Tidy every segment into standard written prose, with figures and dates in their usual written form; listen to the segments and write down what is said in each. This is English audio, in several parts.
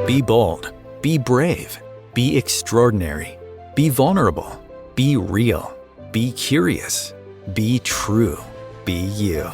Be bold, be brave, be extraordinary, be vulnerable, be real, be curious, be true, be you.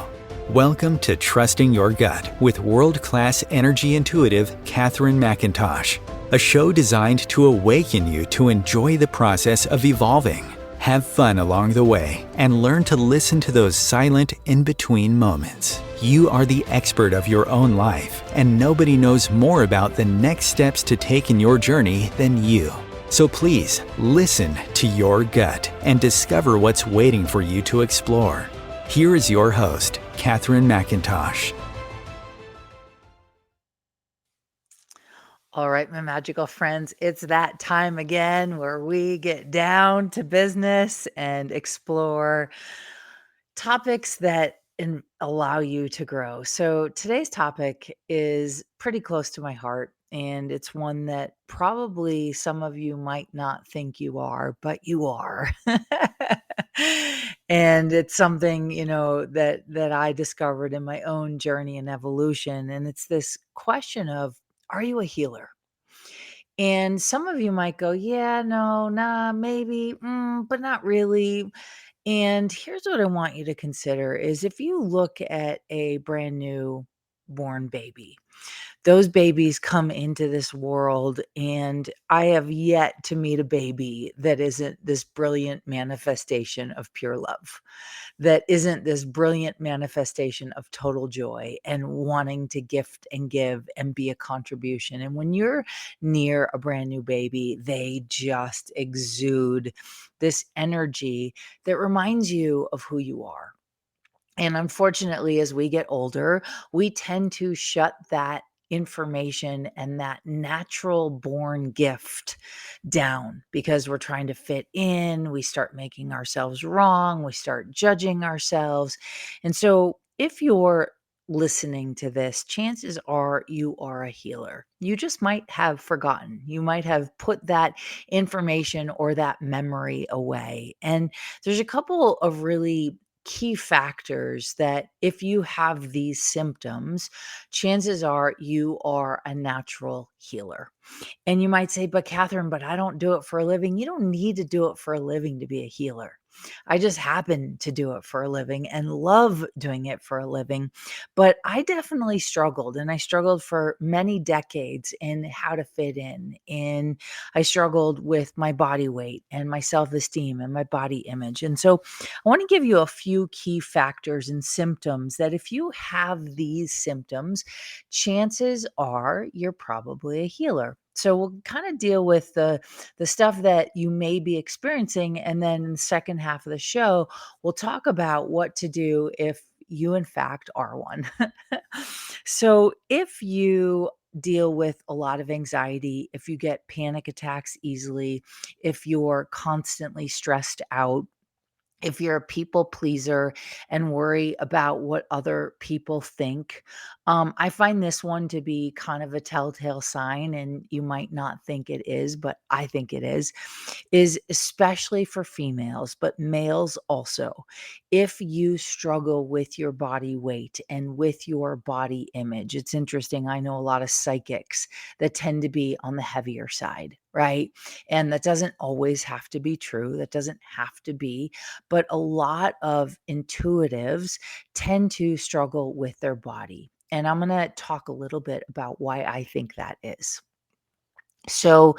Welcome to Trusting Your Gut with world-class energy intuitive Katherine McIntosh, a show designed to awaken you to enjoy the process of evolving, have fun along the way, and learn to listen to those silent in-between moments. You are the expert of your own life, and nobody knows more about the next steps to take in your journey than you. So please, listen to your gut and discover what's waiting for you to explore. Here is your host, Katherine McIntosh. All right, my magical friends, it's that time again where we get down to business and explore topics that allow you to grow. So today's topic is pretty close to my heart, and it's one that probably some of you might not think you are, but you are. And it's something, that I discovered in my own journey and evolution. And it's this question of, are you a healer? And some of you might go, yeah, no, nah, maybe, but not really. And here's what I want you to consider is if you look at a brand new born baby, those babies come into this world, and I have yet to meet a baby that isn't this brilliant manifestation of pure love, that isn't this brilliant manifestation of total joy and wanting to gift and give and be a contribution. And when you're near a brand new baby, they just exude this energy that reminds you of who you are. And unfortunately, as we get older, we tend to shut that information and that natural born gift down because we're trying to fit in. We start making ourselves wrong. We start judging ourselves. And so, if you're listening to this, chances are you are a healer. You just might have forgotten. You might have put that information or that memory away. And there's a couple of really key factors that if you have these symptoms, chances are you are a natural healer. And you might say, but Katherine, but I don't do it for a living. You don't need to do it for a living to be a healer. I just happen to do it for a living and love doing it for a living. But I definitely struggled, and I struggled for many decades in how to fit in. And I struggled with my body weight and my self esteem and my body image. And so I want to give you a few key factors and symptoms that if you have these symptoms, chances are you're probably a healer. So we'll kind of deal with the stuff that you may be experiencing, and then in the second half of the show, we'll talk about what to do if you in fact are one. So if you deal with a lot of anxiety, if you get panic attacks easily, if you're constantly stressed out, if you're a people pleaser and worry about what other people think, I find this one to be kind of a telltale sign, and you might not think it is, but I think it is especially for females, but males also. If you struggle with your body weight and with your body image, it's interesting. I know a lot of psychics that tend to be on the heavier side, right? And that doesn't always have to be true. That doesn't have to be, but a lot of intuitives tend to struggle with their body. And I'm going to talk a little bit about why I think that is. So,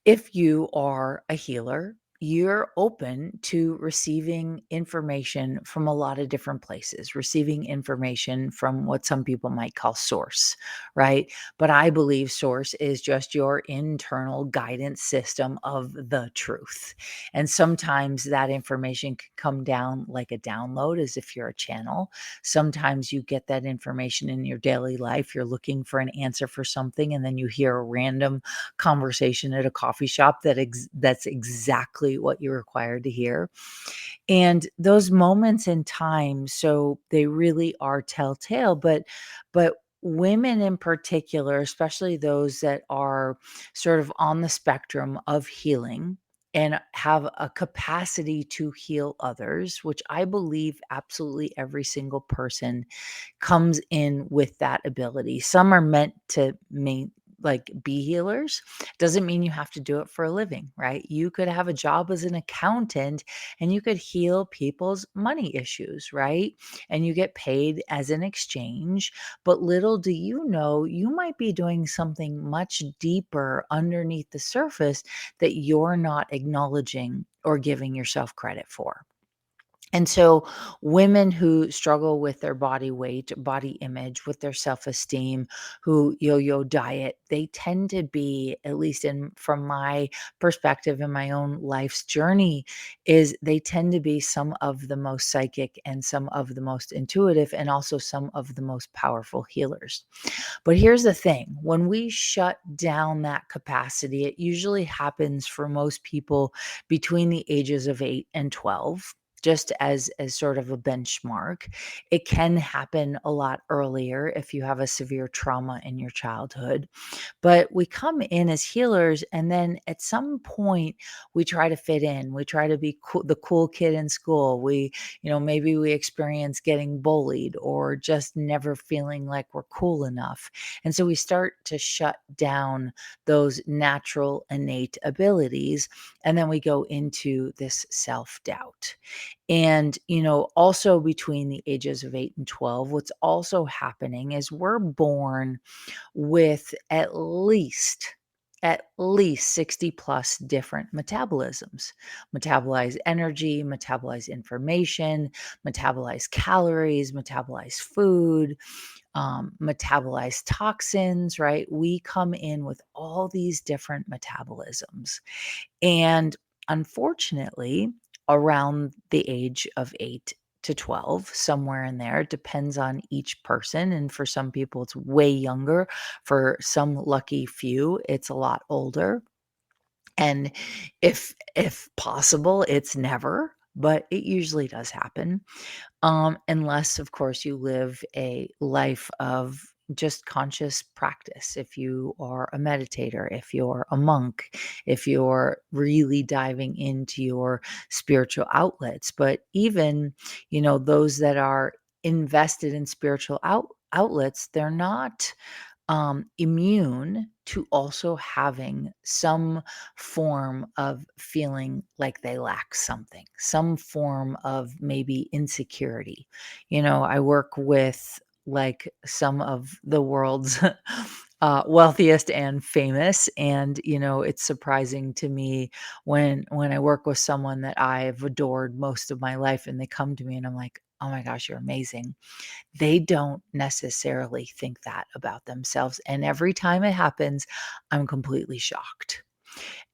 if you are a healer, you're open to receiving information from a lot of different places, receiving information from what some people might call source, right? But I believe source is just your internal guidance system of the truth. And sometimes that information can come down like a download, as if you're a channel. Sometimes you get that information in your daily life. You're looking for an answer for something, and then you hear a random conversation at a coffee shop that's exactly what you're required to hear. And those moments in time, so they really are telltale, but women in particular, especially those that are sort of on the spectrum of healing, and have a capacity to heal others, which I believe absolutely every single person comes in with that ability. Some are meant to be healers. Doesn't mean you have to do it for a living, right? You could have a job as an accountant and you could heal people's money issues, right? And you get paid as an exchange. But little do you know, you might be doing something much deeper underneath the surface that you're not acknowledging or giving yourself credit for. And so, women who struggle with their body weight, body image, with their self esteem, who yo yo diet, they tend to be, at least from my perspective in my own life's journey, is they tend to be some of the most psychic and some of the most intuitive and also some of the most powerful healers. But here's the thing, when we shut down that capacity, it usually happens for most people between the ages of 8 and 12, just as sort of a benchmark. It can happen a lot earlier if you have a severe trauma in your childhood. But we come in as healers, and then at some point, we try to fit in. We try to be the cool kid in school. Maybe we experience getting bullied or just never feeling like we're cool enough. And so we start to shut down those natural innate abilities. And then we go into this self doubt. And, also between the ages of 8 and 12, what's also happening is we're born with at least 60 plus different metabolisms. Metabolize energy, metabolize information, metabolize calories, metabolize food, metabolize toxins, right? We come in with all these different metabolisms. And unfortunately, around the age of 8 to 12, somewhere in there, depends on each person. And for some people, it's way younger. For some lucky few, it's a lot older. And if possible, it's never, but it usually does happen. Unless, of course, you live a life of just conscious practice. If you are a meditator, if you're a monk, if you're really diving into your spiritual outlets. But even, those that are invested in spiritual outlets, they're not immune to also having some form of feeling like they lack something, some form of maybe insecurity. I work with like some of the world's wealthiest and famous, and it's surprising to me when I work with someone that I've adored most of my life, and they come to me and I'm like, oh my gosh, you're amazing. They don't necessarily think that about themselves, and every time it happens, I'm completely shocked.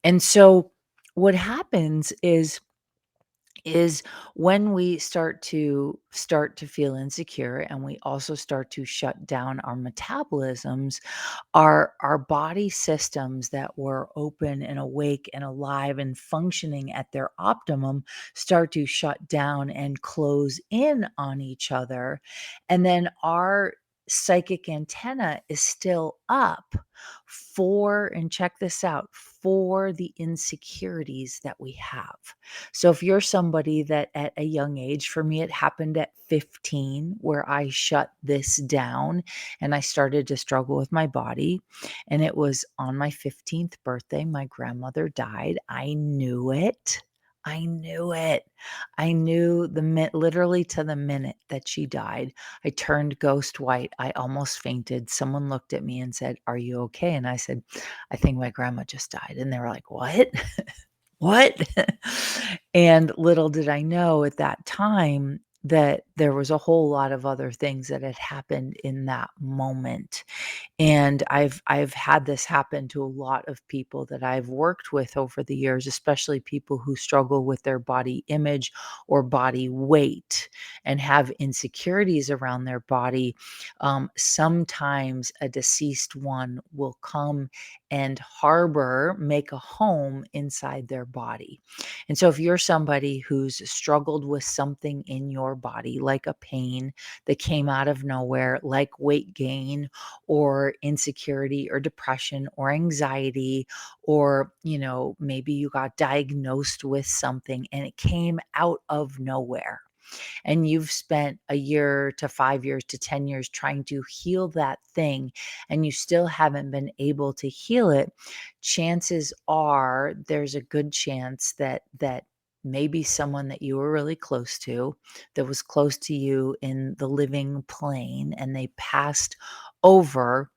And so what happens is when we start to feel insecure, and we also start to shut down our metabolisms, our body systems that were open and awake and alive and functioning at their optimum start to shut down and close in on each other. And then our psychic antenna is still up and check this out, for the insecurities that we have. So if you're somebody that at a young age, for me, it happened at 15, where I shut this down and I started to struggle with my body. And it was on my 15th birthday, my grandmother died. I knew it. I knew it. I knew literally to the minute that she died. I turned ghost white. I almost fainted. Someone looked at me and said, "Are you okay?" And I said, "I think my grandma just died." And they were like, "What?" What? And little did I know at that time that there was a whole lot of other things that had happened in that moment. And I've had this happen to a lot of people that I've worked with over the years, especially people who struggle with their body image or body weight and have insecurities around their body. Sometimes a deceased one will come and make a home inside their body. And so if you're somebody who's struggled with something in your your body, like a pain that came out of nowhere, like weight gain or insecurity or depression or anxiety, or, maybe you got diagnosed with something and it came out of nowhere, and you've spent a year to 5 years to 10 years trying to heal that thing, and you still haven't been able to heal it, chances are there's a good chance that maybe someone that you were really close to, that was close to you in the living plane, and they passed over,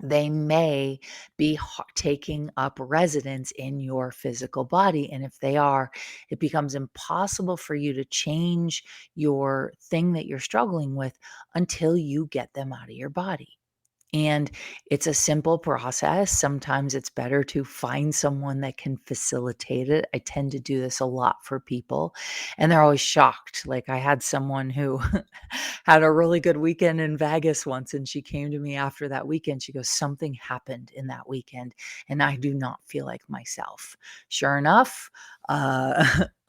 they may be taking up residence in your physical body. And if they are, it becomes impossible for you to change your thing that you're struggling with until you get them out of your body. And it's a simple process. Sometimes it's better to find someone that can facilitate it. I tend to do this a lot for people, and they're always shocked. Like, I had someone who had a really good weekend in Vegas once, and she came to me after that weekend. She goes, "Something happened in that weekend, and I do not feel like myself." Sure enough,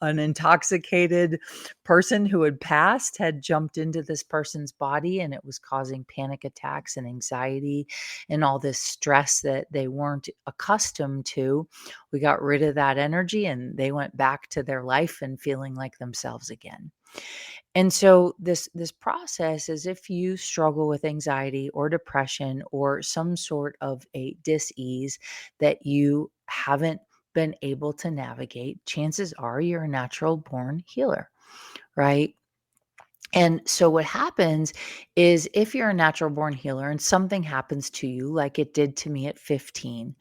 an intoxicated person who had passed had jumped into this person's body, and it was causing panic attacks and anxiety and all this stress that they weren't accustomed to. We got rid of that energy, and they went back to their life and feeling like themselves again. And so this process is, if you struggle with anxiety or depression or some sort of a dis-ease that you haven't been able to navigate, chances are you're a natural born healer, right? And so what happens is, if you're a natural born healer and something happens to you like it did to me at 15,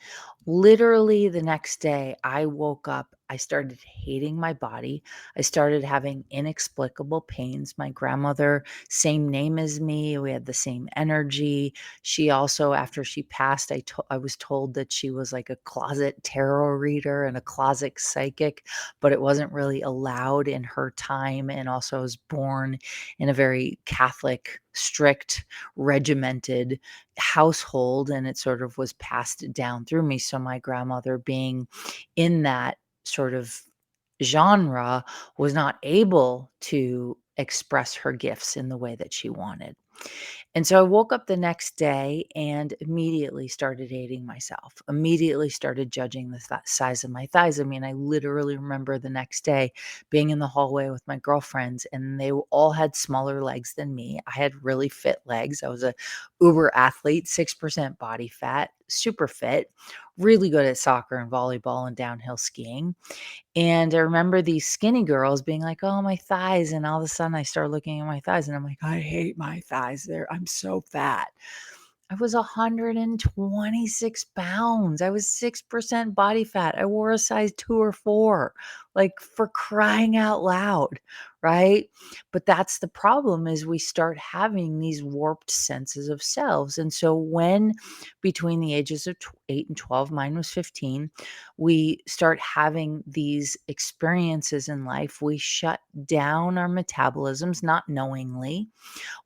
literally the next day I woke up, I started hating my body. I started having inexplicable pains. My grandmother, same name as me, we had the same energy. She also, after she passed, I was told that she was like a closet tarot reader and a closet psychic, but it wasn't really allowed in her time. And also, I was born in a very Catholic, strict, regimented household, and it sort of was passed down through me. So my grandmother, being in that sort of genre, was not able to express her gifts in the way that she wanted. And so I woke up the next day and immediately started hating myself, immediately started judging the size of my thighs. I mean, I literally remember the next day being in the hallway with my girlfriends, and they all had smaller legs than me. I had really fit legs. I was a uber athlete, 6% body fat, super fit, really good at soccer and volleyball and downhill skiing. And I remember these skinny girls being like, "Oh, my thighs." And all of a sudden I started looking at my thighs and I'm like, "I hate my thighs. I'm so fat." I was 126 pounds. I was 6% body fat. I wore a size 2 or 4, like, for crying out loud, right? But that's the problem, is we start having these warped senses of selves. And so when, between the ages of 8 and 12, mine was 15, we start having these experiences in life, we shut down our metabolisms, not knowingly.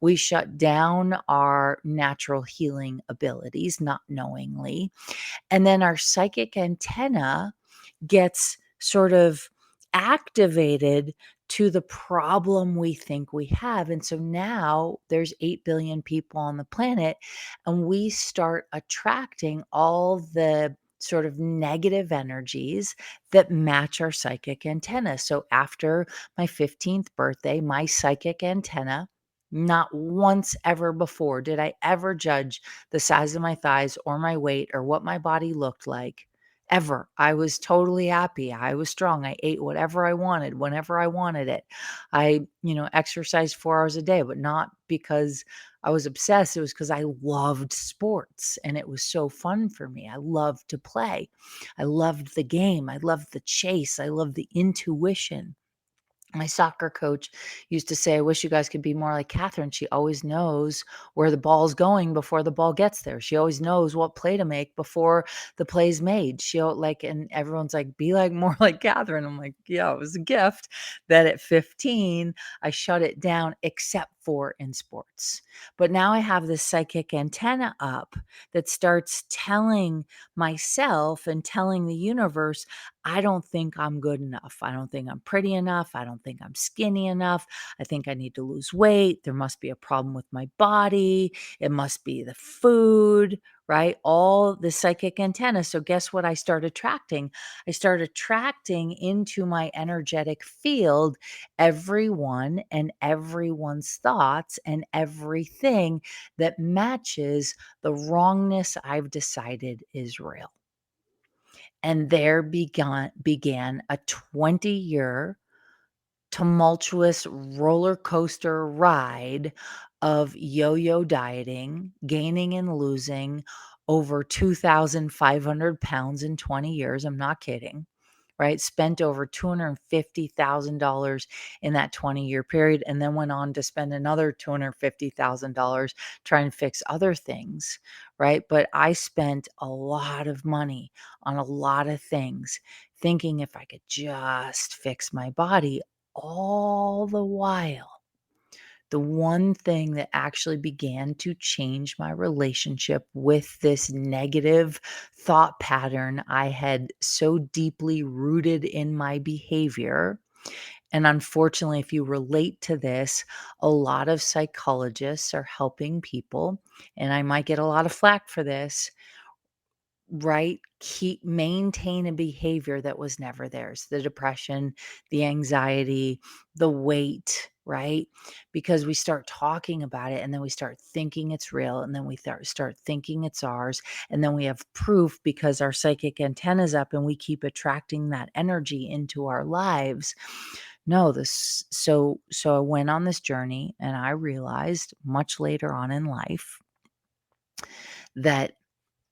We shut down our natural healing abilities, not knowingly. And then our psychic antenna gets sort of activated to the problem we think we have. And so now there's 8 billion people on the planet, and we start attracting all the sort of negative energies that match our psychic antenna. So after my 15th birthday, my psychic antenna, not once ever before did I ever judge the size of my thighs or my weight or what my body looked like. Ever. I was totally happy. I was strong. I ate whatever I wanted, whenever I wanted it. I, exercised 4 hours a day, but not because I was obsessed. It was because I loved sports and it was so fun for me. I loved to play. I loved the game. I loved the chase. I loved the intuition. My soccer coach used to say, "I wish you guys could be more like Katherine. She always knows where the ball's going before the ball gets there. She always knows what play to make before the play's made." And everyone's like, "Be like more like Katherine." I'm like, yeah, it was a gift that at 15, I shut it down, except for in sports. But now I have this psychic antenna up that starts telling myself and telling the universe, I don't think I'm good enough. I don't think I'm pretty enough. I don't think I'm skinny enough. I think I need to lose weight. There must be a problem with my body. It must be the food, right? All the psychic antenna. So, guess what I start attracting? I start attracting into my energetic field everyone and everyone's thoughts and everything that matches the wrongness I've decided is real. And there began a 20-year tumultuous roller coaster ride of yo-yo dieting, gaining and losing over 2,500 pounds in 20 years. I'm not kidding, right? Spent over $250,000 in that 20-year period, and then went on to spend another $250,000 trying to fix other things, right? But I spent a lot of money on a lot of things, thinking if I could just fix my body, all the while the one thing that actually began to change my relationship with this negative thought pattern I had so deeply rooted in my behavior. And unfortunately, if you relate to this, a lot of psychologists are helping people, and I might get a lot of flack for this, right? Maintain a behavior that was never theirs. The depression, the anxiety, the weight, right? Because we start talking about it, and then we start thinking it's real, and then we start thinking it's ours, and then we have proof because our psychic antennas up and we keep attracting that energy into our lives. No, this so I went on this journey, and I realized much later on in life that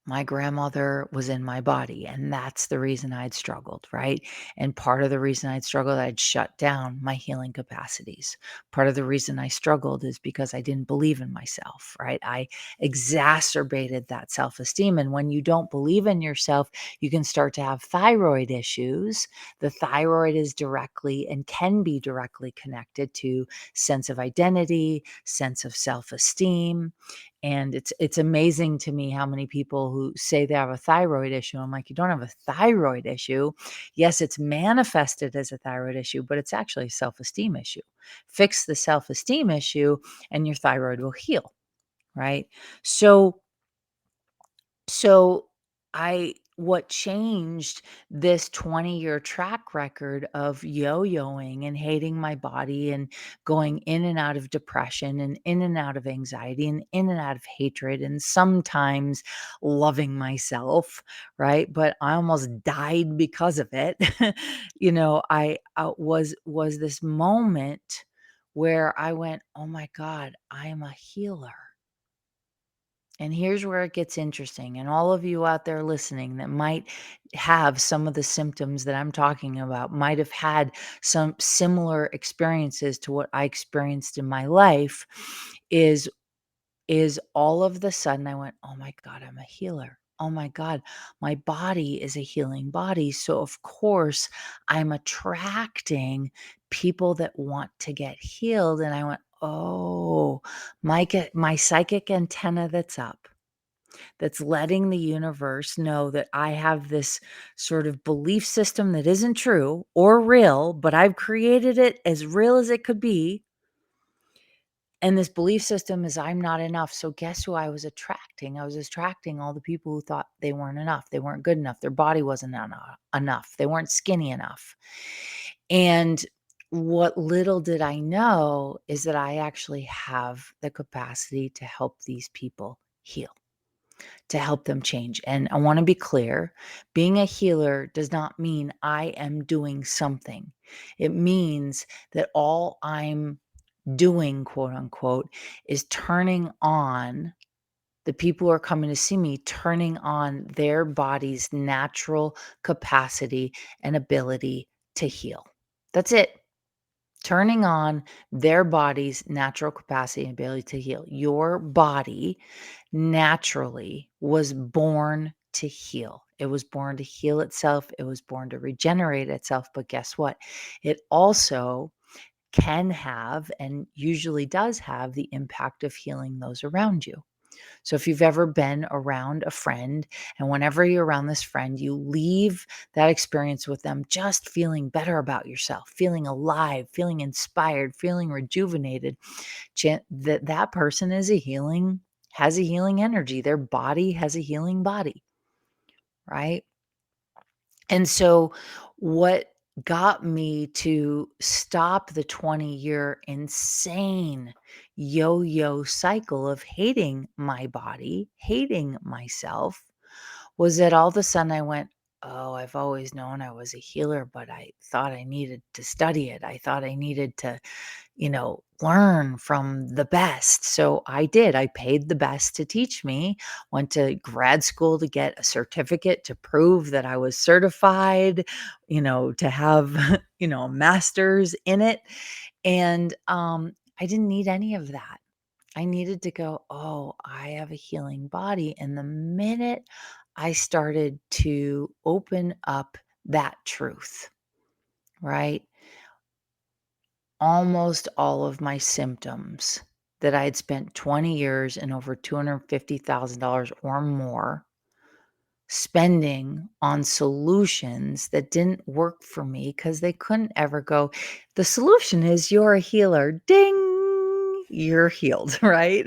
my grandmother was in my body, and that's the reason I'd struggled, right? And part of the reason I'd struggled, I'd shut down my healing capacities. Part of the reason I struggled is because I didn't believe in myself, right? I exacerbated that self esteem. And when you don't believe in yourself, you can start to have thyroid issues. The thyroid is directly and can be directly connected to sense of identity, sense of self esteem. And it's amazing to me how many people who say they have a thyroid issue. I'm like, you don't have a thyroid issue. Yes, it's manifested as a thyroid issue, but it's actually a self-esteem issue. Fix the self-esteem issue and your thyroid will heal, right? So so I what changed this 20-year track record of yo-yoing and hating my body and going in and out of depression and in and out of anxiety and in and out of hatred and sometimes loving myself, right? But I almost died because of it. I was this moment where I went, "Oh my God, I am a healer." And here's where it gets interesting. And all of you out there listening that might have some of the symptoms that I'm talking about, might have had some similar experiences to what I experienced in my life, is all of the sudden I went, "Oh my God, I'm a healer. Oh my God, my body is a healing body. So of course I'm attracting people that want to get healed." And I went, "Oh, my psychic antenna that's up, that's letting the universe know that I have this sort of belief system that isn't true or real, but I've created it as real as it could be. And this belief system is I'm not enough." So guess who I was attracting? I was attracting all the people who thought they weren't enough. They weren't good enough. Their body wasn't enough. They weren't skinny enough. And what little did I know is that I actually have the capacity to help these people heal, to help them change. And I want to be clear, being a healer does not mean I am doing something. It means that all I'm doing, quote unquote, is turning on the people who are coming to see me, turning on their body's natural capacity and ability to heal. That's it. Turning on their body's natural capacity and ability to heal. Your body naturally was born to heal. It was born to heal itself. It was born to regenerate itself. But guess what? It also can have and usually does have the impact of healing those around you. So if you've ever been around a friend and whenever you're around this friend, you leave that experience with them just feeling better about yourself, feeling alive, feeling inspired, feeling rejuvenated, that person has a healing energy. Their body has a healing body, right? And so what got me to stop the 20-year insane yo-yo cycle of hating my body, hating myself, was that all of a sudden I went, "Oh, I've always known I was a healer, but I thought I needed to study it. I thought I needed to learn from the best." So I did. I paid the best to teach me, went to grad school to get a certificate to prove that I was certified, to have, a master's in it. And I didn't need any of that. I needed to go, "Oh, I have a healing body." And the minute I started to open up that truth, right? Almost all of my symptoms that I had spent 20 years and over $250,000 or more spending on solutions that didn't work for me because they couldn't ever go, "The solution is you're a healer. Ding, you're healed," right?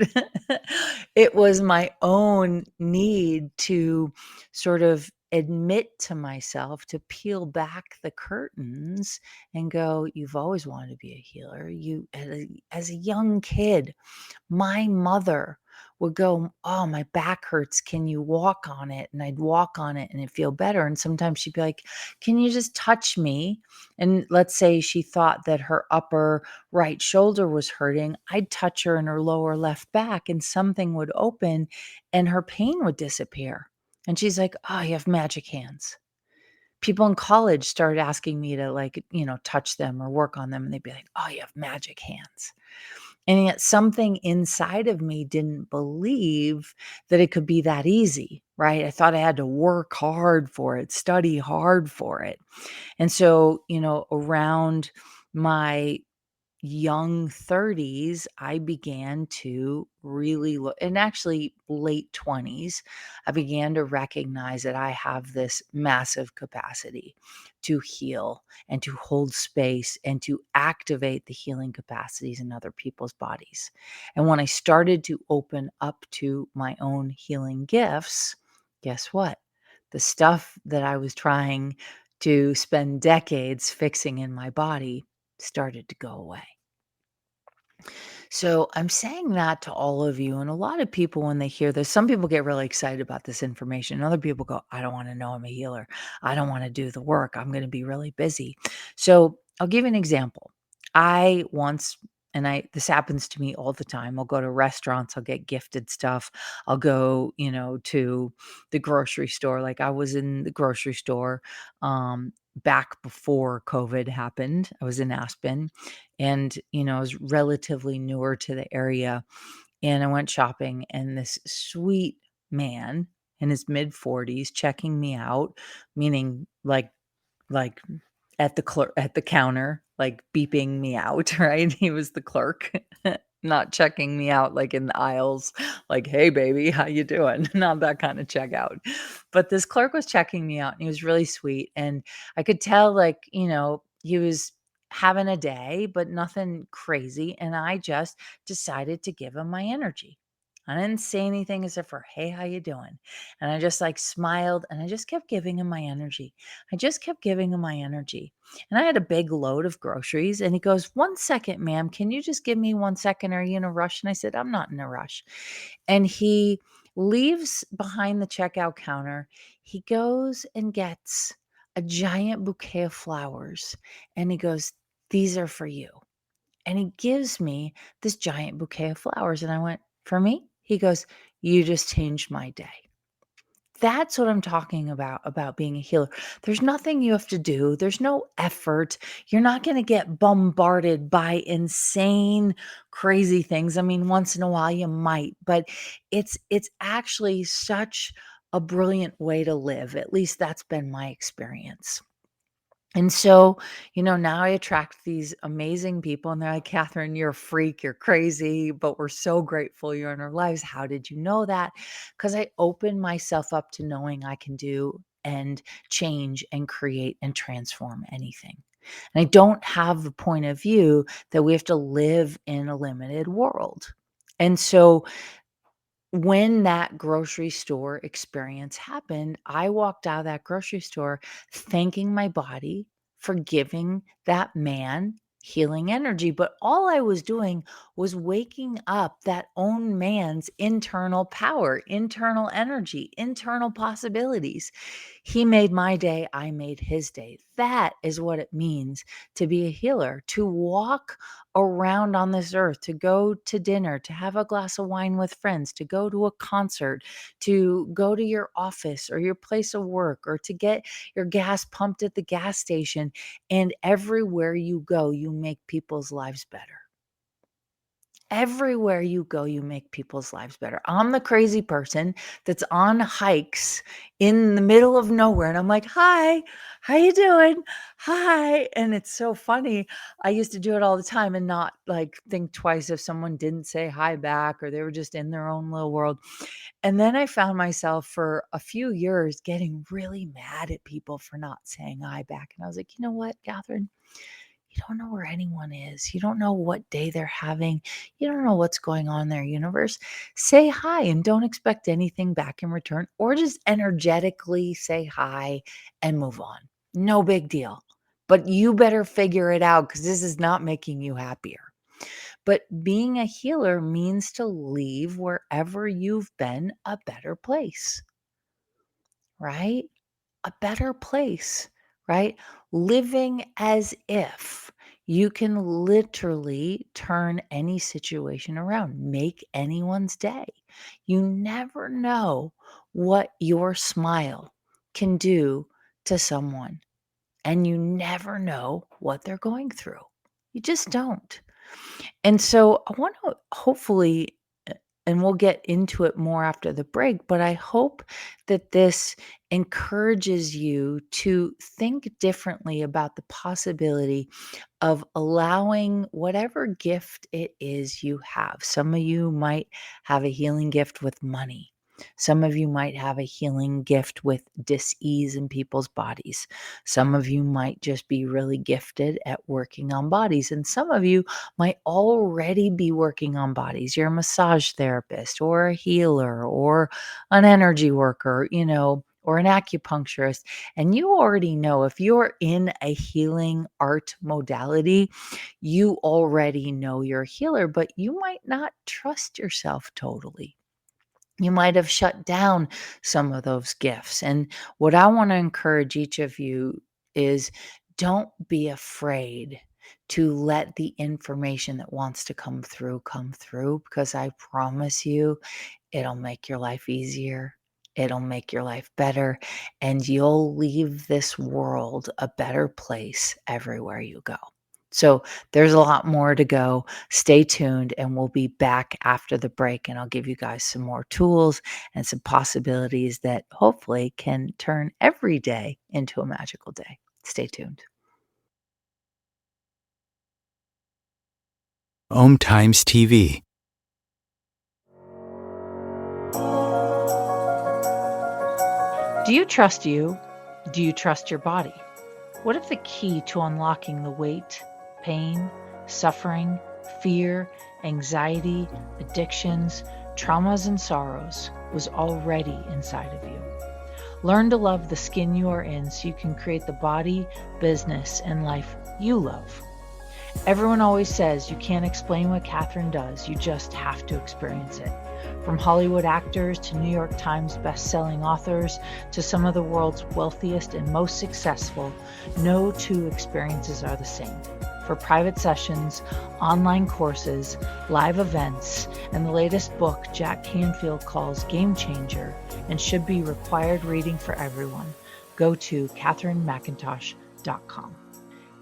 It was my own need to sort of admit to myself to peel back the curtains and go, "You've always wanted to be a healer. You, as a young kid, my mother would go, "Oh, my back hurts. Can you walk on it?" And I'd walk on it and it'd feel better. And sometimes she'd be like, "Can you just touch me?" And let's say she thought that her upper right shoulder was hurting. I'd touch her in her lower left back and something would open and her pain would disappear. And she's like, "Oh, you have magic hands." People in college started asking me to, like, touch them or work on them. And they'd be like, "Oh, you have magic hands." And yet something inside of me didn't believe that it could be that easy, right? I thought I had to work hard for it, study hard for it. And so, around my young 30s, I began to really look, and actually late 20s, I began to recognize that I have this massive capacity to heal and to hold space and to activate the healing capacities in other people's bodies. And when I started to open up to my own healing gifts, guess what? The stuff that I was trying to spend decades fixing in my body started to go away. So I'm saying that to all of you. And a lot of people, when they hear this, some people get really excited about this information. Other people go, "I don't want to know I'm a healer. I don't want to do the work. I'm going to be really busy." So I'll give you an example. I once, and this happens to me all the time. I'll go to restaurants, I'll get gifted stuff. I'll go, to the grocery store. Like I was in the grocery store back before COVID happened. I was in Aspen and, I was relatively newer to the area, and I went shopping, and this sweet man in his mid-40s checking me out, meaning like at the counter, like beeping me out, right? He was the clerk, not checking me out like in the aisles, like, "Hey baby, how you doing?" Not that kind of checkout. But this clerk was checking me out and he was really sweet. And I could tell, like, he was having a day, but nothing crazy. And I just decided to give him my energy. I didn't say anything except for, "Hey, how you doing?" And I just like smiled and I just kept giving him my energy. I just kept giving him my energy. And I had a big load of groceries. And he goes, "One second, ma'am. Can you just give me 1 second? Are you in a rush?" And I said, "I'm not in a rush." And he leaves behind the checkout counter. He goes and gets a giant bouquet of flowers. And he goes, "These are for you." And he gives me this giant bouquet of flowers. And I went, "For me?" He goes, "You just changed my day." That's what I'm talking about being a healer. There's nothing you have to do. There's no effort. You're not going to get bombarded by insane, crazy things. I mean, once in a while you might, but it's actually such a brilliant way to live. At least that's been my experience. And so, now I attract these amazing people and they're like, Katherine, you're a freak, you're crazy, but we're so grateful you're in our lives. How did you know that? Because I open myself up to knowing I can do and change and create and transform anything. And I don't have the point of view that we have to live in a limited world. And so when that grocery store experience happened, I walked out of that grocery store thanking my body for giving that man healing energy. But all I was doing was waking up that own man's internal power, internal energy, internal possibilities. He made my day, I made his day. That is what it means to be a healer, to walk around on this earth, to go to dinner, to have a glass of wine with friends, to go to a concert, to go to your office or your place of work, or to get your gas pumped at the gas station. And everywhere you go, you make people's lives better. Everywhere you go, you make people's lives better. I'm the crazy person that's on hikes in the middle of nowhere, and I'm like, "Hi, how you doing? Hi." And it's so funny. I used to do it all the time and not like think twice if someone didn't say hi back or they were just in their own little world. And then I found myself for a few years getting really mad at people for not saying hi back. And I was like, "You know what, Catherine? You don't know where anyone is. You don't know what day they're having. You don't know what's going on in their universe. Say hi and don't expect anything back in return, or just energetically say hi and move on. No big deal. But you better figure it out because this is not making you happier." But being a healer means to leave wherever you've been a better place, right? A better place, right? Living as if you can literally turn any situation around, make anyone's day. You never know what your smile can do to someone, and you never know what they're going through. You just don't. And so I want to hopefully, and we'll get into it more after the break, but I hope that this encourages you to think differently about the possibility of allowing whatever gift it is you have. Some of you might have a healing gift with money. Some of you might have a healing gift with dis-ease in people's bodies. Some of you might just be really gifted at working on bodies. And some of you might already be working on bodies. You're a massage therapist or a healer or an energy worker, or an acupuncturist. And you already know if you're in a healing art modality, you already know you're a healer, but you might not trust yourself totally. You might have shut down some of those gifts. And what I want to encourage each of you is don't be afraid to let the information that wants to come through, because I promise you, it'll make your life easier. It'll make your life better, and you'll leave this world a better place everywhere you go. So there's a lot more to go. Stay tuned, and we'll be back after the break, and I'll give you guys some more tools and some possibilities that hopefully can turn every day into a magical day. Stay tuned. OMTimes TV. Do you trust you? Do you trust your body? What if the key to unlocking the weight, pain, suffering, fear, anxiety, addictions, traumas, and sorrows was already inside of you? Learn to love the skin you are in so you can create the body, business, and life you love. Everyone always says you can't explain what Katherine does, you just have to experience it. From Hollywood actors to New York Times best-selling authors to some of the world's wealthiest and most successful, no two experiences are the same. For private sessions, online courses, live events, and the latest book Jack Canfield calls Game Changer and should be required reading for everyone, go to KatherineMcIntosh.com.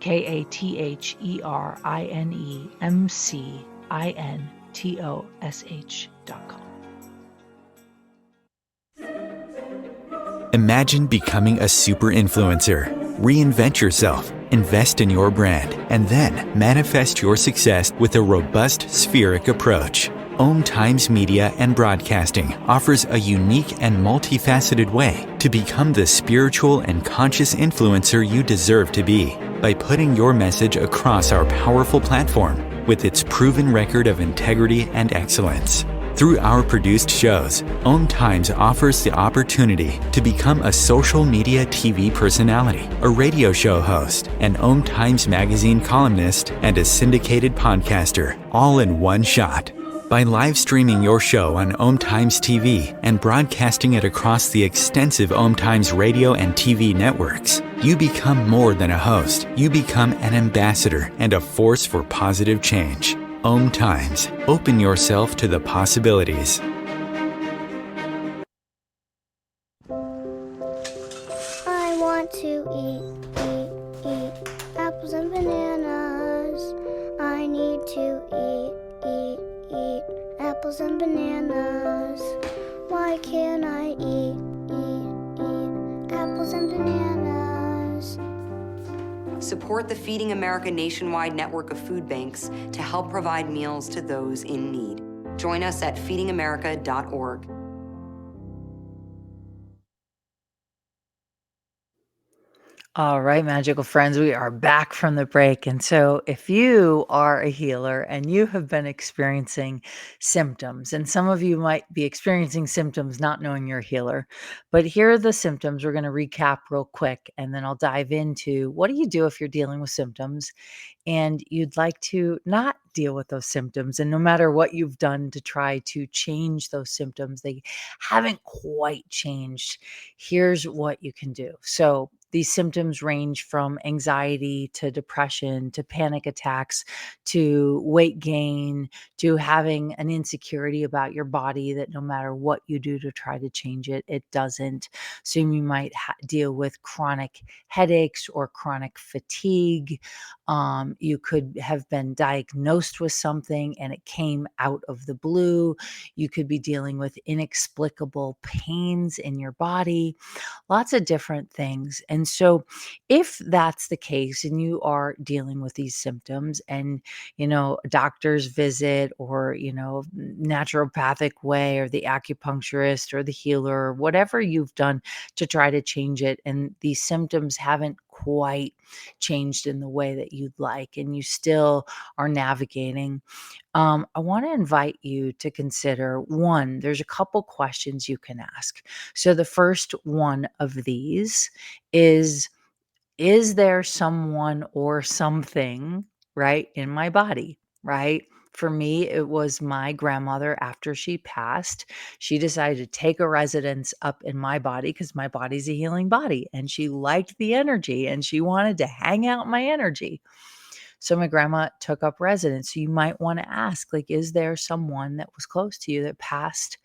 KatherineMcIntosh.com. Imagine becoming a super influencer. Reinvent yourself, invest in your brand, and then manifest your success with a robust spheric approach. OMTimes Media and Broadcasting offers a unique and multifaceted way to become the spiritual and conscious influencer you deserve to be by putting your message across our powerful platform with its proven record of integrity and excellence. Through our produced shows, OMTimes offers the opportunity to become a social media TV personality, a radio show host, an OMTimes magazine columnist, and a syndicated podcaster, all in one shot. By live streaming your show on OMTimes TV and broadcasting it across the extensive OMTimes radio and TV networks, you become more than a host. You become an ambassador and a force for positive change. OMTimes. Open yourself to the possibilities. I want to eat apples and bananas. I need to eat apples and bananas. Why can't I eat apples and bananas? Support the Feeding America nationwide network of food banks to help provide meals to those in need. Join us at feedingamerica.org. All right, magical friends, we are back from the break. And so, if you are a healer and you have been experiencing symptoms, and some of you might be experiencing symptoms not knowing you're a healer, but here are the symptoms. We're going to recap real quick, and then I'll dive into what do you do if you're dealing with symptoms and you'd like to not deal with those symptoms. And no matter what you've done to try to change those symptoms, they haven't quite changed. Here's what you can do. So, these symptoms range from anxiety to depression to panic attacks to weight gain to having an insecurity about your body that no matter what you do to try to change it, it doesn't. So you might deal with chronic headaches or chronic fatigue. You could have been diagnosed with something and it came out of the blue. You could be dealing with inexplicable pains in your body, lots of different things. And so, if that's the case and you are dealing with these symptoms and, a doctor's visit or, naturopathic way or the acupuncturist or the healer, or whatever you've done to try to change it, and these symptoms haven't quite changed in the way that you'd like, and you still are navigating, I want to invite you to consider one, there's a couple questions you can ask. So, the first one of these is there someone or something, right, in my body, right? For me, it was my grandmother after she passed. She decided to take a residence up in my body because my body's a healing body and she liked the energy and she wanted to hang out my energy. So my grandma took up residence. So you might want to ask, like, is there someone that was close to you that passed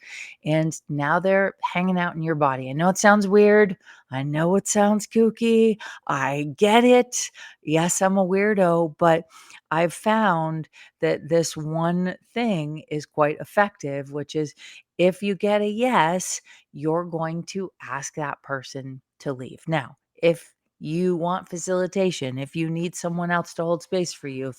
and now they're hanging out in your body? I know it sounds weird. I know it sounds kooky. I get it. Yes, I'm a weirdo, but I've found that this one thing is quite effective, which is if you get a yes, you're going to ask that person to leave. Now, if you want facilitation, if you need someone else to hold space for you,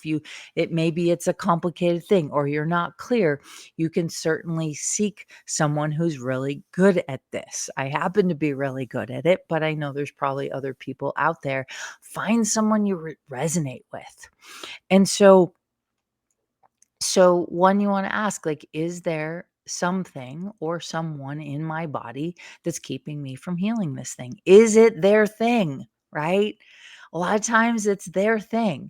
maybe it's a complicated thing or you're not clear, you can certainly seek someone who's really good at this. I happen to be really good at it, but I know there's probably other people out there. Find someone you resonate with. And so one, you want to ask, like, is there something or someone in my body that's keeping me from healing this thing? Is it their thing? Right? A lot of times it's their thing.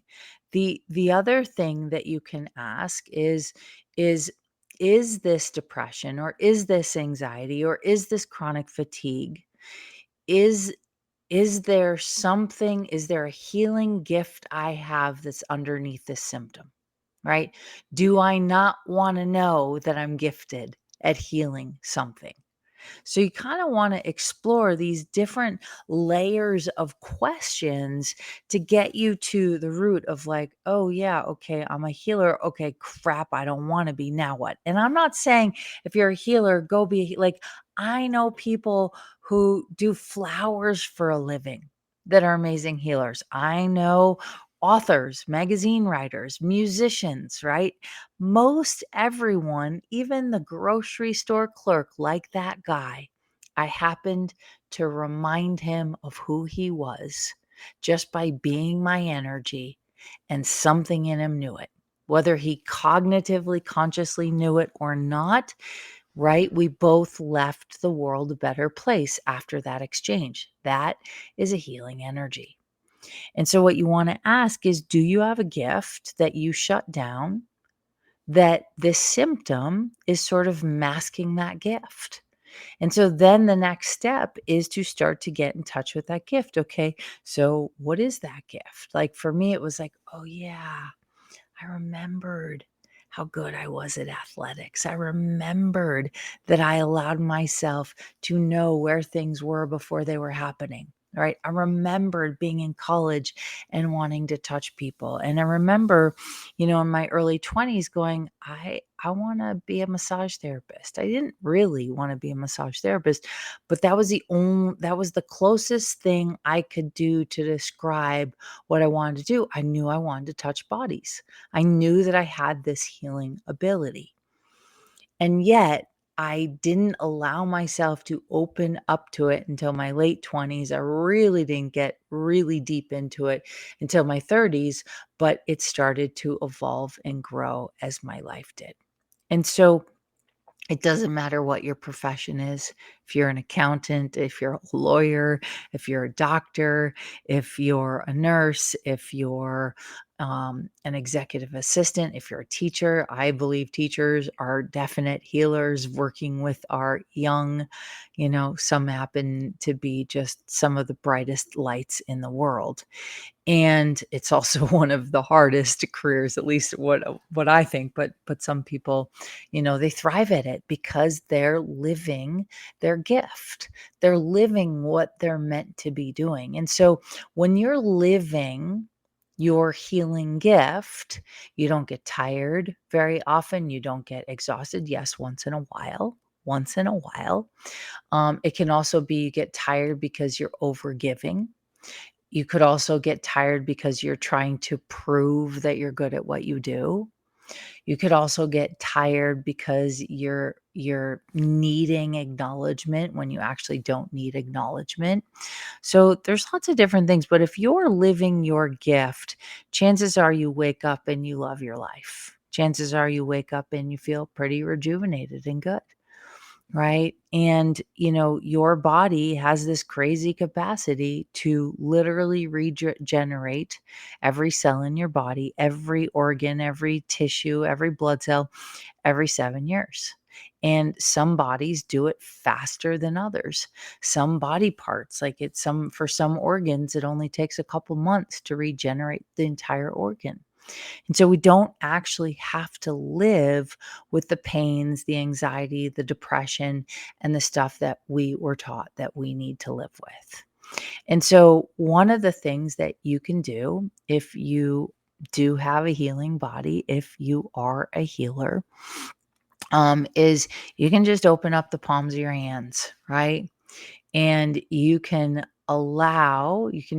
The other thing that you can ask is is this depression or is this anxiety or is this chronic fatigue? Is is there something, is there a healing gift I have that's underneath this symptom? Right? Do I not want to know that I'm gifted at healing something? So you kind of want to explore these different layers of questions to get you to the root of like, oh, yeah, okay, I'm a healer. Okay, crap, I don't want to be. Now what? And I'm not saying if you're a healer, go be like, I know people who do flowers for a living. that are amazing healers. I know authors, magazine writers, musicians, right? Most everyone, even the grocery store clerk, like that guy, I happened to remind him of who he was just by being my energy, and something in him knew it. Whether he cognitively, consciously knew it or not, right? We both left the world a better place after that exchange. That is a healing energy. And so, what you want to ask is, do you have a gift that you shut down, that this symptom is sort of masking that gift? And so then the next step is to start to get in touch with that gift. Okay. So, what is that gift? Like for me, it was like, oh, yeah, I remembered how good I was at athletics. I remembered that I allowed myself to know where things were before they were happening. Right. I remembered being in college and wanting to touch people. And I remember, in my early 20s going, I want to be a massage therapist. I didn't really want to be a massage therapist, but that was the closest thing I could do to describe what I wanted to do. I knew I wanted to touch bodies. I knew that I had this healing ability. And yet, I didn't allow myself to open up to it until my late 20s. I really didn't get really deep into it until my 30s, but it started to evolve and grow as my life did. And so, it doesn't matter what your profession is. If you're an accountant, if you're a lawyer, if you're a doctor, if you're a nurse, if you're an executive assistant, if you're a teacher, I believe teachers are definite healers working with our young. Some happen to be just some of the brightest lights in the world. And it's also one of the hardest careers, at least what I think, but some people, they thrive at it because they're living their gift. They're living what they're meant to be doing. And so when you're living your healing gift, you don't get tired very often, you don't get exhausted. Yes, once in a while. Once in a while. It can also be you get tired because you're overgiving. You could also get tired because you're trying to prove that you're good at what you do. You could also get tired because you're needing acknowledgement when you actually don't need acknowledgement. So there's lots of different things, but if you're living your gift, chances are you wake up and you love your life. Chances are you wake up and you feel pretty rejuvenated and good. Right. And, your body has this crazy capacity to literally regenerate every cell in your body, every organ, every tissue, every blood cell, every 7 years. And some bodies do it faster than others. Some body parts, for some organs, it only takes a couple months to regenerate the entire organ. And so we don't actually have to live with the pains, the anxiety, the depression, and the stuff that we were taught that we need to live with. And so one of the things that you can do if you do have a healing body, if you are a healer, is you can just open up the palms of your hands, right? And you can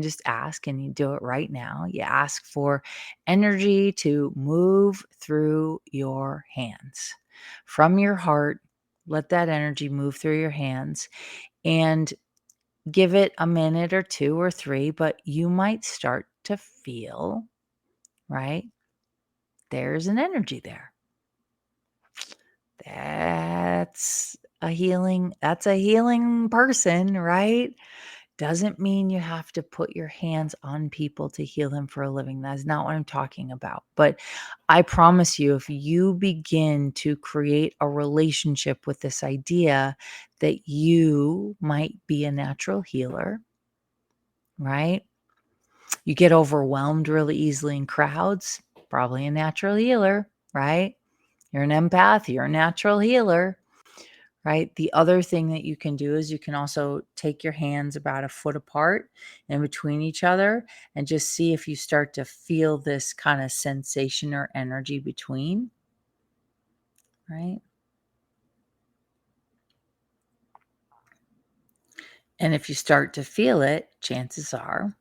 just ask, and you do it right now. You ask for energy to move through your hands from your heart. Let that energy move through your hands and give it a minute or two or three, but you might start to feel, right? There's an energy there. That's a healing person, right? Doesn't mean you have to put your hands on people to heal them for a living. That's not what I'm talking about. But I promise you, if you begin to create a relationship with this idea that you might be a natural healer, right? You get overwhelmed really easily in crowds, probably a natural healer, right? You're an empath, you're a natural healer. Right. The other thing that you can do is you can also take your hands about a foot apart in between each other and just see if you start to feel this kind of sensation or energy between. Right. And if you start to feel it, chances are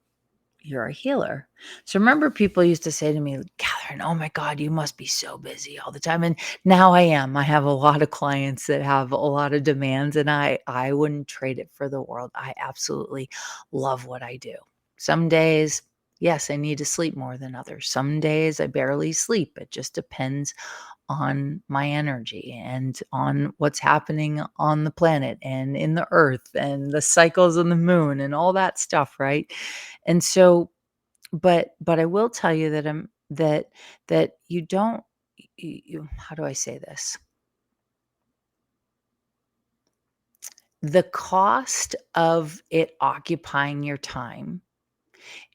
you're a healer. So remember, people used to say to me, Catherine, oh my God, you must be so busy all the time. And now I am. I have a lot of clients that have a lot of demands, and I wouldn't trade it for the world. I absolutely love what I do. Some days, yes, I need to sleep more than others. Some days I barely sleep. It just depends on my energy and on what's happening on the planet and in the earth and the cycles on the moon and all that stuff, right? And so, but I will tell you that that you don't how do I say this? The cost of it occupying your time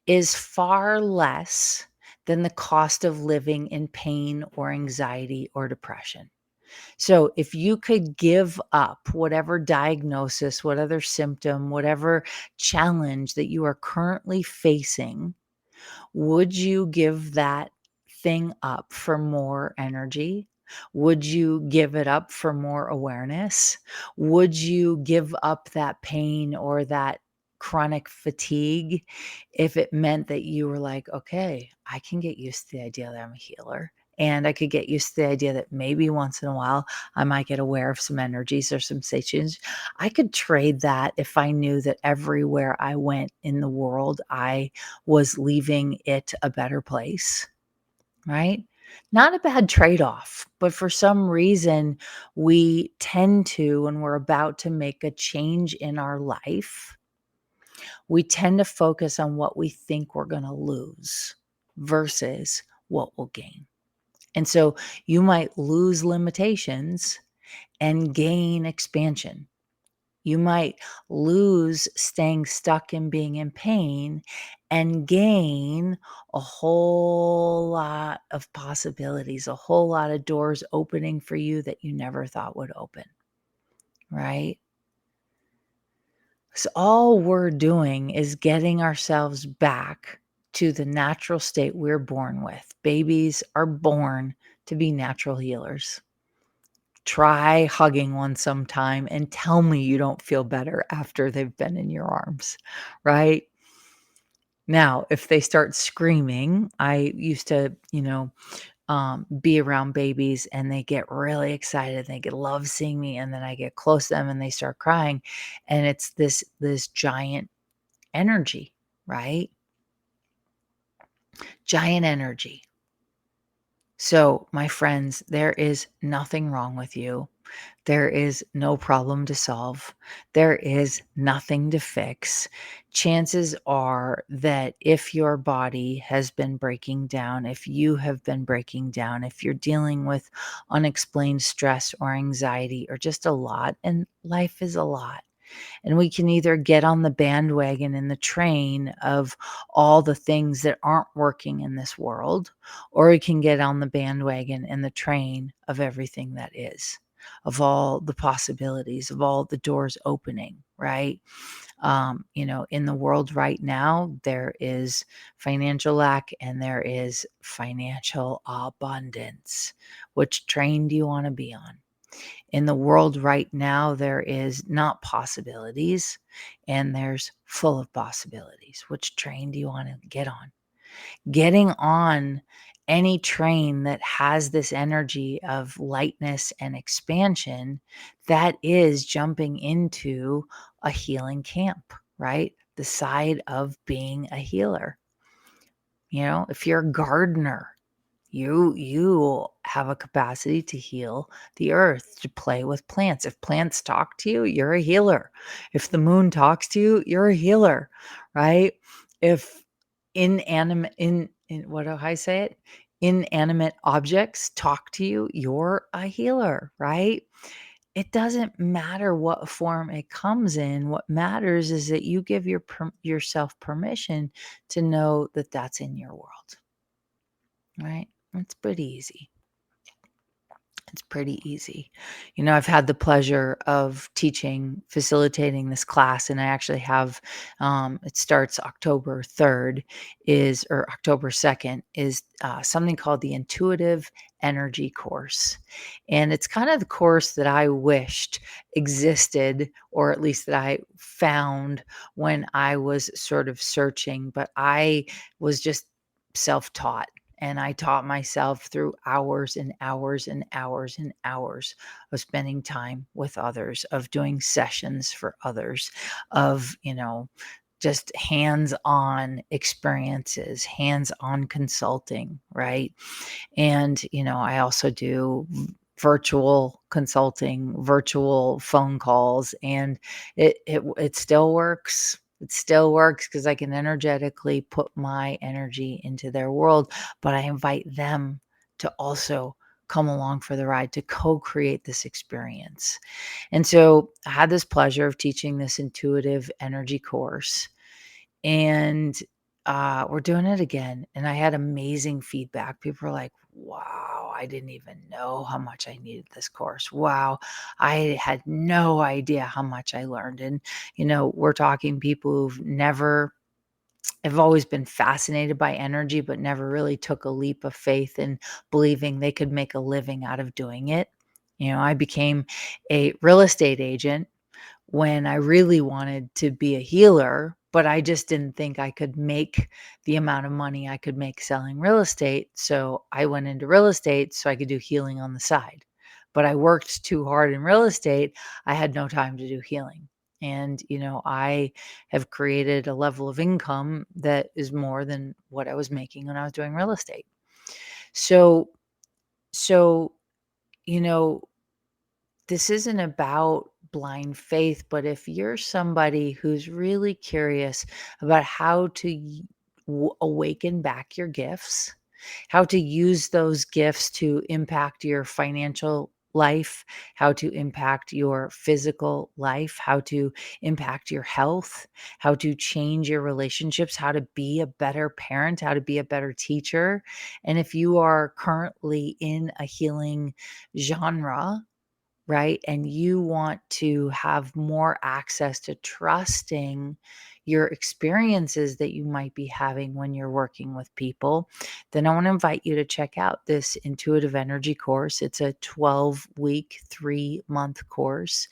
is far less than the cost of living in pain or anxiety or depression. So if you could give up whatever diagnosis, whatever symptom, whatever challenge that you are currently facing, would you give that thing up for more energy? Would you give it up for more awareness? Would you give up that pain or that chronic fatigue if it meant that you were like, okay, I can get used to the idea that I'm a healer? And I could get used to the idea that maybe once in a while I might get aware of some energies or some sensations. I could trade that if I knew that everywhere I went in the world, I was leaving it a better place, right? Not a bad trade off, but for some reason, we tend to, when we're about to make a change in our life, we tend to focus on what we think we're going to lose versus what we'll gain. And so you might lose limitations and gain expansion. You might lose staying stuck and being in pain and gain a whole lot of possibilities, a whole lot of doors opening for you that you never thought would open, right? So all we're doing is getting ourselves back to the natural state we're born with. Babies are born to be natural healers. Try hugging one sometime and tell me you don't feel better after they've been in your arms, right? Now, if they start screaming, I used to, be around babies and they get really excited. They get love seeing me, and then I get close to them and they start crying, and it's this giant energy, right? Giant energy. So, my friends, there is nothing wrong with you. There is no problem to solve. There is nothing to fix. Chances are that if your body has been breaking down, if you have been breaking down, if you're dealing with unexplained stress or anxiety or just a lot, and life is a lot, and we can either get on the bandwagon in the train of all the things that aren't working in this world, or we can get on the bandwagon in the train of everything that is, of all the possibilities, of all the doors opening, right? In the world right now, there is financial lack and there is financial abundance. Which train do you want to be on? In the world right now, there is not possibilities and there's full of possibilities. Which train do you want to get on? Getting on any train that has this energy of lightness and expansion, that is jumping into a healing camp, right? The side of being a healer. If you're a gardener, you have a capacity to heal the earth, to play with plants. If plants talk to you, you're a healer. If the moon talks to you, you're a healer, right? If inanimate in what do I say it? Inanimate objects talk to you, you're a healer, right? It doesn't matter what form it comes in. What matters is that you give yourself permission to know that that's in your world, right? It's pretty easy. It's pretty easy. I've had the pleasure of facilitating this class, and I actually have, it starts October 3rd or October 2nd is something called the Intuitive Energy Course. And it's kind of the course that I wished existed, or at least that I found when I was sort of searching, but I was just self-taught. And I taught myself through hours and hours and hours and hours of spending time with others, of doing sessions for others, of, just hands-on experiences, hands-on consulting, right? And, I also do virtual consulting, virtual phone calls, and it still works. It still works because I can energetically put my energy into their world, but I invite them to also come along for the ride, to co-create this experience. And so I had this pleasure of teaching this intuitive energy course, and we're doing it again. And I had amazing feedback. People were like, wow, I didn't even know how much I needed this course. Wow, I had no idea how much I learned. And, we're talking people have always been fascinated by energy, but never really took a leap of faith in believing they could make a living out of doing it. I became a real estate agent when I really wanted to be a healer, but I just didn't think I could make the amount of money I could make selling real estate. So I went into real estate so I could do healing on the side. But I worked too hard in real estate. I had no time to do healing. And, I have created a level of income that is more than what I was making when I was doing real estate. So, so, you know, this isn't about blind faith, but if you're somebody who's really curious about how to awaken back your gifts, how to use those gifts to impact your financial life, how to impact your physical life, how to impact your health, how to change your relationships, how to be a better parent, how to be a better teacher. And if you are currently in a healing genre, right? And you want to have more access to trusting your experiences that you might be having when you're working with people, then I want to invite you to check out this intuitive energy course. It's a 12-week, 3-month course.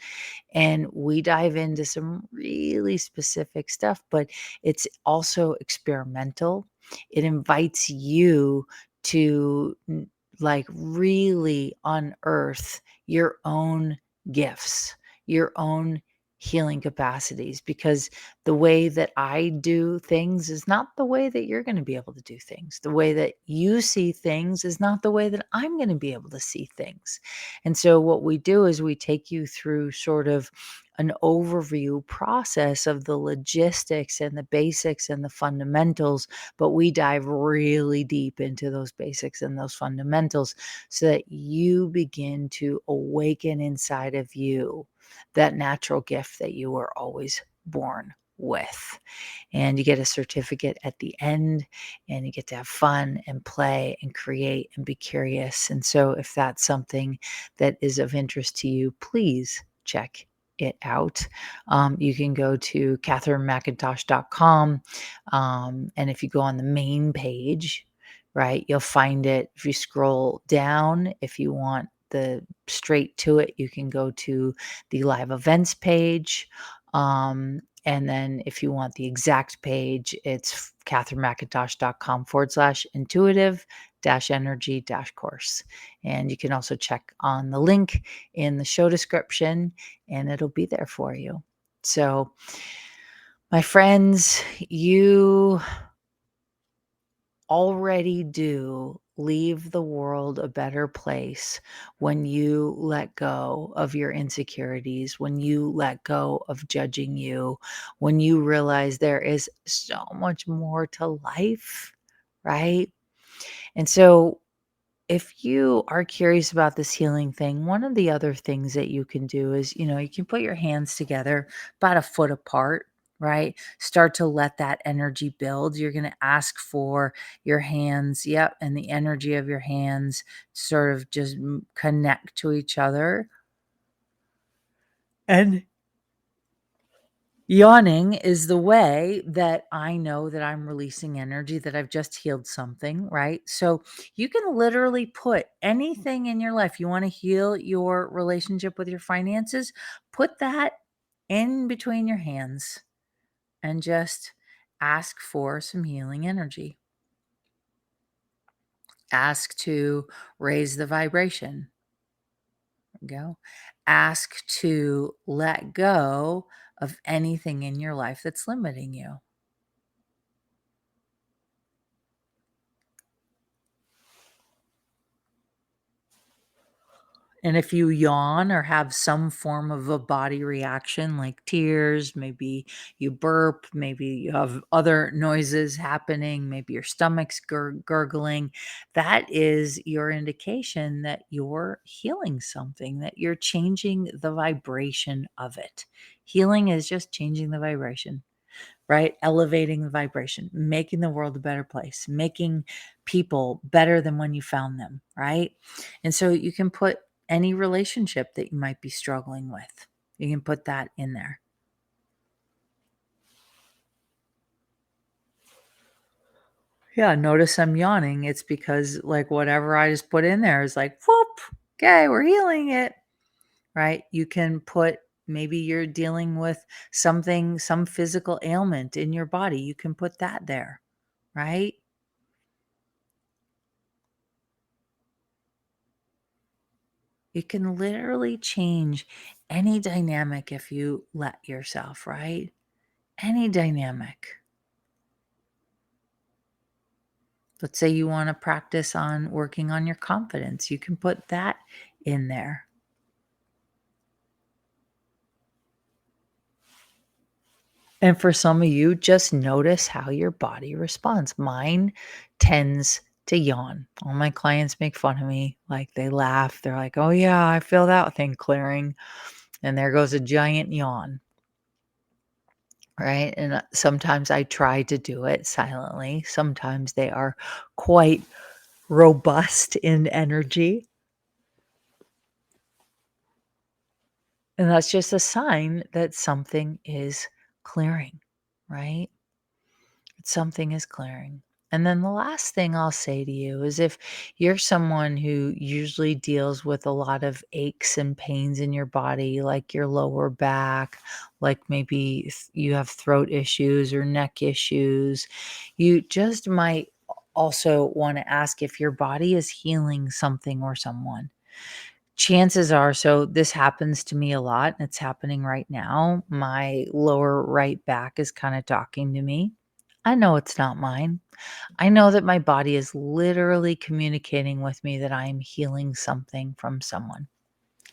And we dive into some really specific stuff, but it's also experimental. It invites you to like really unearth your own gifts, your own healing capacities, because the way that I do things is not the way that you're going to be able to do things. The way that you see things is not the way that I'm going to be able to see things. And so what we do is we take you through sort of an overview process of the logistics and the basics and the fundamentals, but we dive really deep into those basics and those fundamentals so that you begin to awaken inside of you that natural gift that you were always born with. And you get a certificate at the end, and you get to have fun and play and create and be curious. And so if that's something that is of interest to you, please check it out. You can go to katherinemcintosh.com. And if you go on the main page, right, you'll find it. If you scroll down, if you want the straight to it, you can go to the live events page. And then if you want the exact page, it's katherinemcintosh.com/intuitive energy course. And you can also check on the link in the show description, and it'll be there for you. So, my friends, you already do leave the world a better place when you let go of your insecurities, when you let go of judging you, when you realize there is so much more to life, right? And so, if you are curious about this healing thing, one of the other things that you can do is, you can put your hands together about a foot apart, right? Start to let that energy build. You're going to ask for your hands, yep, and the energy of your hands sort of just connect to each other. And yawning is the way that I know that I'm releasing energy, that I've just healed something, right? So you can literally put anything in your life. You want to heal your relationship with your finances, put that in between your hands and just ask for some healing energy. Ask to raise the vibration. Go. Ask to let go of anything in your life that's limiting you. And if you yawn or have some form of a body reaction like tears, maybe you burp, maybe you have other noises happening, maybe your stomach's gurgling, that is your indication that you're healing something, that you're changing the vibration of it. Healing is just changing the vibration, right? Elevating the vibration, making the world a better place, making people better than when you found them, right? And so you can put any relationship that you might be struggling with, you can put that in there. Yeah, notice I'm yawning. It's because like whatever I just put in there is like, whoop, okay, we're healing it, right? You can put maybe you're dealing with something, some physical ailment in your body. You can put that there, right? You can literally change any dynamic if you let yourself, right? Any dynamic. Let's say you want to practice on working on your confidence. You can put that in there. And for some of you, just notice how your body responds. Mine tends to yawn. All my clients make fun of me. Like they laugh. They're like, oh, yeah, I feel that thing clearing. And there goes a giant yawn. Right. And sometimes I try to do it silently. Sometimes they are quite robust in energy. And that's just a sign that something is clearing, right? Something is clearing. And then the last thing I'll say to you is if you're someone who usually deals with a lot of aches and pains in your body, like your lower back, like maybe you have throat issues or neck issues, you just might also want to ask if your body is healing something or someone. Chances are, so this happens to me a lot, and it's happening right now. My lower right back is kind of talking to me. I know it's not mine. I know that my body is literally communicating with me that I am healing something from someone.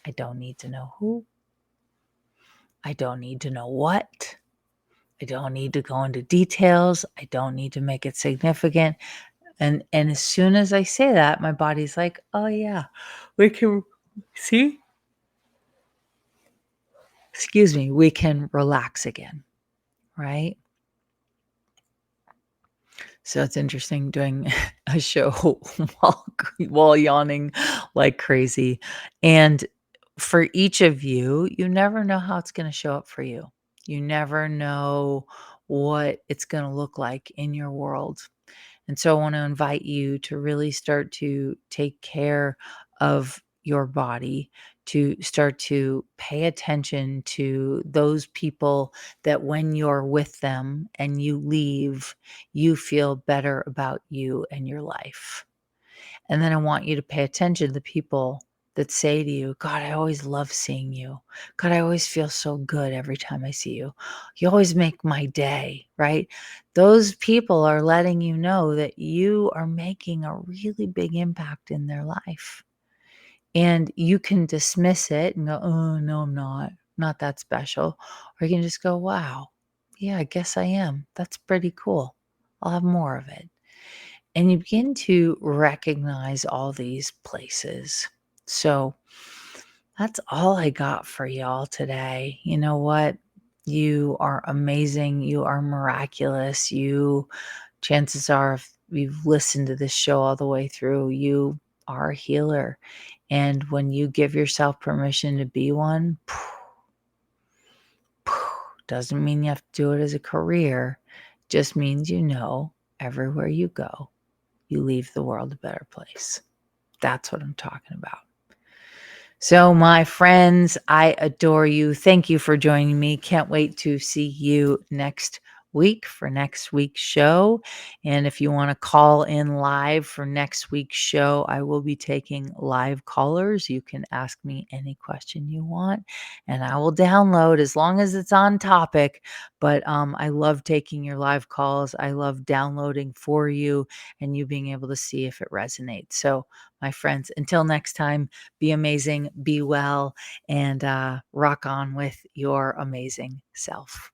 I don't need to know who. I don't need to know what. I don't need to go into details. I don't need to make it significant. And as soon as I say that, my body's like, "Oh yeah, we can see, excuse me, we can relax again." Right? So it's interesting doing a show while yawning like crazy. And for each of you, you never know how it's going to show up for you. You never know what it's going to look like in your world. And so I want to invite you to really start to take care of your body, to start to pay attention to those people that when you're with them and you leave, you feel better about you and your life. And then I want you to pay attention to the people that say to you, God, I always love seeing you. God, I always feel so good every time I see you. You always make my day, right? Those people are letting you know that you are making a really big impact in their life. And you can dismiss it and go, oh, no, I'm not that special. Or you can just go, wow, yeah, I guess I am. That's pretty cool. I'll have more of it. And you begin to recognize all these places. So that's all I got for y'all today. You know what? You are amazing. You are miraculous. Chances are, if you've listened to this show all the way through, you are a healer. And when you give yourself permission to be one, doesn't mean you have to do it as a career. Just means everywhere you go, you leave the world a better place. That's what I'm talking about. So, my friends, I adore you. Thank you for joining me. Can't wait to see you next week for next week's show. And if you want to call in live for next week's show, I will be taking live callers. You can ask me any question you want, and I will download as long as it's on topic. But I love taking your live calls. I love downloading for you and you being able to see if it resonates. So, my friends, until next time, be amazing, be well, and rock on with your amazing self.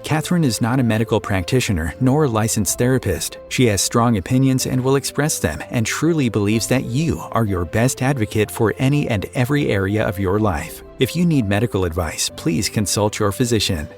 Katherine is not a medical practitioner nor a licensed therapist. She has strong opinions and will express them, and truly believes that you are your best advocate for any and every area of your life. If you need medical advice, please consult your physician.